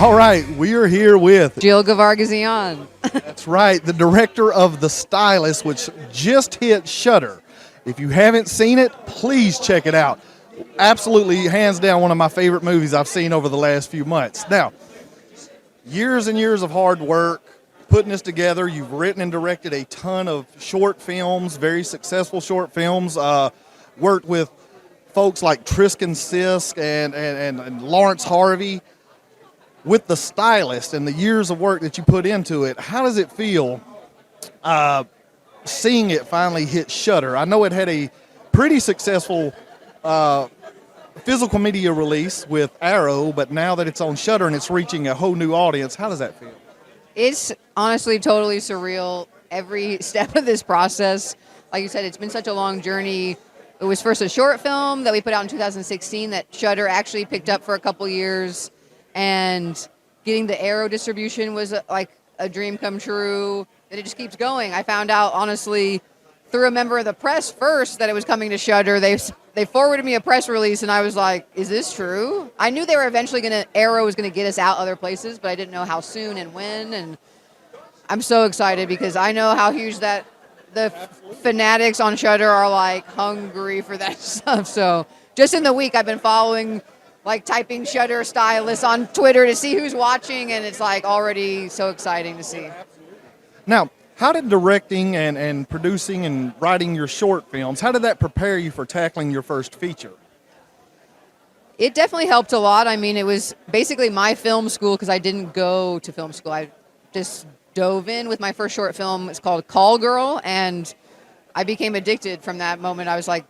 All right, we are here with Jill Gevargizian. That's right, the director of The Stylist, which just hit Shudder. If you haven't seen it, please check it out. Absolutely, hands down, one of my favorite movies I've seen over the last few months. Now, years and years of hard work putting this together. You've written and directed a ton of short films, very successful short films. Worked with folks like Tristan Sisk and Lawrence Harvey. With The Stylist and the years of work that you put into it, how does it feel seeing it finally hit Shudder? I know it had a pretty successful physical media release with Arrow, but now that it's on Shudder and it's reaching a whole new audience, how does that feel? It's honestly totally surreal. Every step of this process, like you said, it's been such a long journey. It was first a short film that we put out in 2016 that Shudder actually picked up for a couple years. And getting the Arrow distribution was like a dream come true. And it just keeps going. I found out, honestly, through a member of the press first that it was coming to Shudder. They forwarded me a press release, and I was like, is this true? I knew they were eventually Arrow was going to get us out other places, but I didn't know how soon and when. And I'm so excited because I know how huge the fanatics on Shudder are, like, hungry for that stuff. So just in the week, I've been following, like, typing Shudder Stylist on Twitter to see who's watching, and it's like already so exciting to see. Now, how did directing and producing and writing your short films, how did that prepare you for tackling your first feature? It definitely helped a lot. I mean, it was basically my film school because I didn't go to film school. I just dove in with my first short film. It's called Call Girl, and I became addicted from that moment. I was like,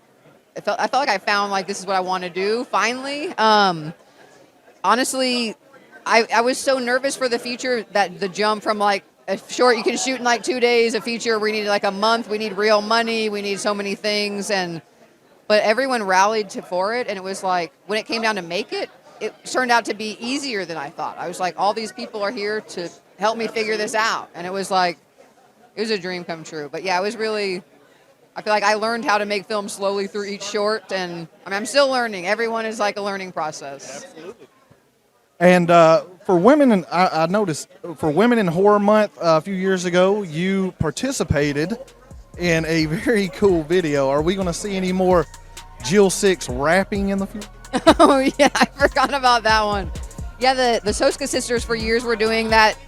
I felt like I found, like, this is what I want to do, finally. Honestly, I was so nervous for the feature that the jump from, like, a short you can shoot in, like, 2 days, a feature we need, like, a month, we need real money, we need so many things. But everyone rallied for it, and it was like, when it came down to make it, it turned out to be easier than I thought. I was like, all these people are here to help me figure this out. And it was like, it was a dream come true. But yeah, it was really... I feel like I learned how to make films slowly through each short, and I mean, I'm still learning. Everyone is like a learning process. Absolutely. And for women, and I noticed for Women in Horror Month a few years ago, you participated in a very cool video. Are we going to see any more Jill Six rapping in the future? Oh yeah, I forgot about that one. Yeah, the Soska sisters for years were doing that,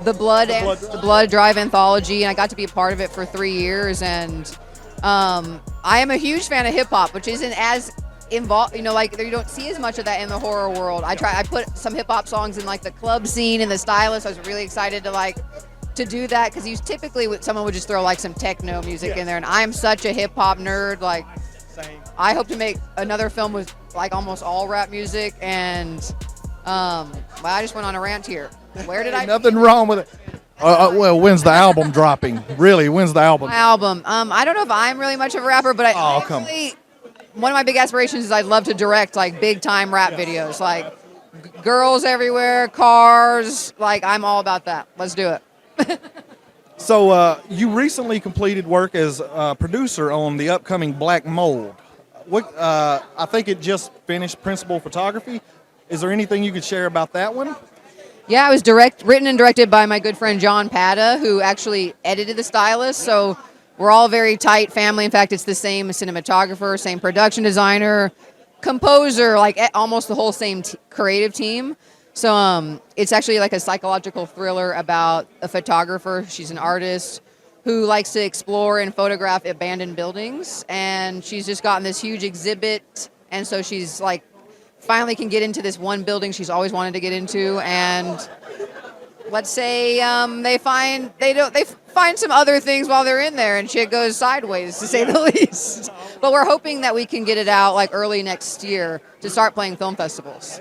the Blood Drive anthology, and I got to be a part of it for 3 years, and I am a huge fan of hip hop, which isn't as involved, like you don't see as much of that in the horror world. I put some hip hop songs in, like, the club scene and The Stylist. I was really excited to do that because someone would just throw, like, some techno music in there, and I'm such a hip hop nerd. Like, same. I hope to make another film with, like, almost all rap music, and well, I just went on a rant here. Where did I? Nothing wrong with it. Well, when's the album dropping? Really, when's the album? My album. I don't know if I'm really much of a rapper, but one of my big aspirations is I'd love to direct, like, big time rap videos, like girls everywhere, cars. Like, I'm all about that. Let's do it. So you recently completed work as a producer on the upcoming Black Mold. I think it just finished principal photography. Is there anything you could share about that one? Yeah, it was written and directed by my good friend John Pata, who actually edited The Stylist. So we're all very tight family. In fact, it's the same cinematographer, same production designer, composer, like almost the whole same creative team. So it's actually like a psychological thriller about a photographer. She's an artist who likes to explore and photograph abandoned buildings. And she's just gotten this huge exhibit. And so she's like, finally can get into this one building she's always wanted to get into, and let's say they find some other things while they're in there, and shit goes sideways, to say the least. But we're hoping that we can get it out, like, early next year to start playing film festivals.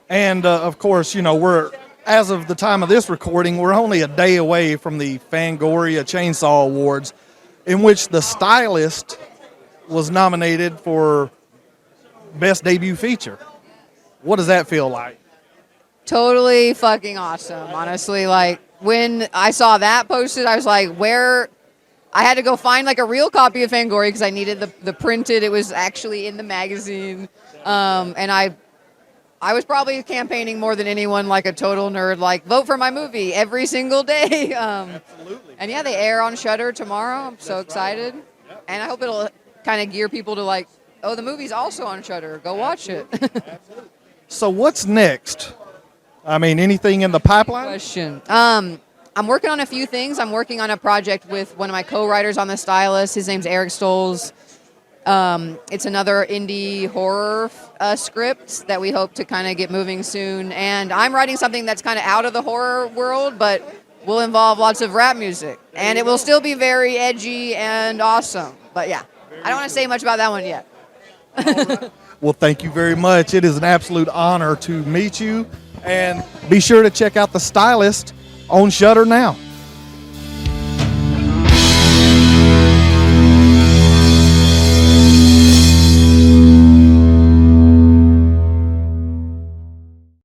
And of course, we're, as of the time of this recording, we're only a day away from the Fangoria Chainsaw Awards, in which The Stylist was nominated for Best Debut Feature. What does that feel like? Totally fucking awesome, honestly. Like, when I saw that posted, I was like, where? I had to go find, like, a real copy of Fangoria because I needed the printed. It was actually in the magazine. And I was probably campaigning more than anyone, like a total nerd, like vote for my movie every single day. Absolutely. And yeah, they air on Shudder tomorrow. I'm so excited. Yep. And I hope it'll kind of gear people to like, oh, the movie's also on Shudder. Go watch it. Absolutely. So what's next? I mean, anything in the pipeline? Question. I'm working on a few things. I'm working on a project with one of my co-writers on The Stylist. His name's Eric Stolz. It's another indie horror script that we hope to kind of get moving soon. And I'm writing something that's kind of out of the horror world, but will involve lots of rap music. And it will still be very edgy and awesome. But yeah, I don't want to say much about that one yet. Well, thank you very much. It is an absolute honor to meet you. And be sure to check out The Stylist on Shudder now.